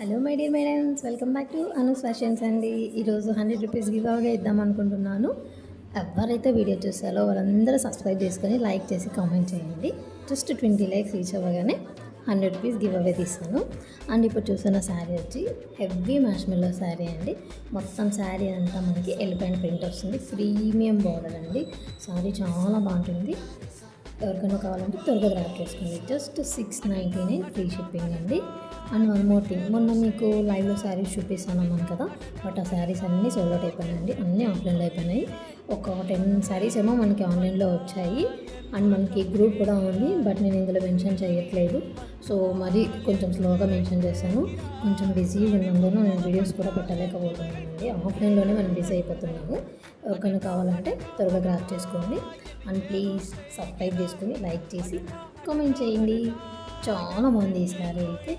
Hello my dear madams, welcome back to Anu's fashions అండి. ఈరోజు 100 rupees give away ఇద్దాం అనుకుంటున్నాను. ఎవరైతే వీడియో చూసారో వాళ్ళందరూ సబ్స్క్రైబ్ చేసుకొని లైక్ చేసి కామెంట్ చేయండి. జస్ట్ 20 లైక్స్ రీచ్ అవ్వగానే 100 రూపీస్ గివ్ అవే తీస్తాను. అండ్ ఇప్పుడు చూసిన శారీ వచ్చి హెవీ మ్యాష్మెల్లో శారీ అండి. మొత్తం శారీ అంతా మనకి ఎలిఫెంట్ ప్రింట్ వస్తుంది. ప్రీమియం బార్డర్ అండి. శారీ చాలా బాగుంటుంది. ఎవరికైనా కావాలంటే త్వరగా గ్రాప్ చేసుకోండి. జస్ట్ 699 ఫ్రీ షిప్పింగ్ అండి. అండ్ వన్ మోర్ థింగ్, మొన్న మీకు లైవ్లో శారీస్ చూపిస్తాను అన్నాను కదా, బట్ ఆ శారీస్ అన్నీ సోల్డ్ అవుట్ అయిపోయినాయండి. అన్నీ ఆఫ్లైన్లో అయిపోయినాయి. ఒక 10 శారీస్ ఏమో మనకి ఆన్లైన్లో వచ్చాయి. అండ్ మనకి గ్రూప్ కూడా ఉంది, బట్ నేను ఇందులో మెన్షన్ చేయట్లేదు. సో మరి కొంచెం స్లోగా మెన్షన్ చేశాను. కొంచెం బిజీ ఉన్నందున నేను వీడియోస్ కూడా పెట్టలేకపోతున్నానండి. ఆఫ్లైన్లోనే మనం బిజీ అయిపోతున్నాము. ఎవరికైనా కావాలంటే త్వరగా గ్రాప్ చేసుకోండి. అండ్ ప్లీజ్ సబ్స్క్రైబ్ చేసుకొని లైక్ చేసి కామెంట్ చేయండి. చాలా బాగుంది ఈ శారీ అయితే.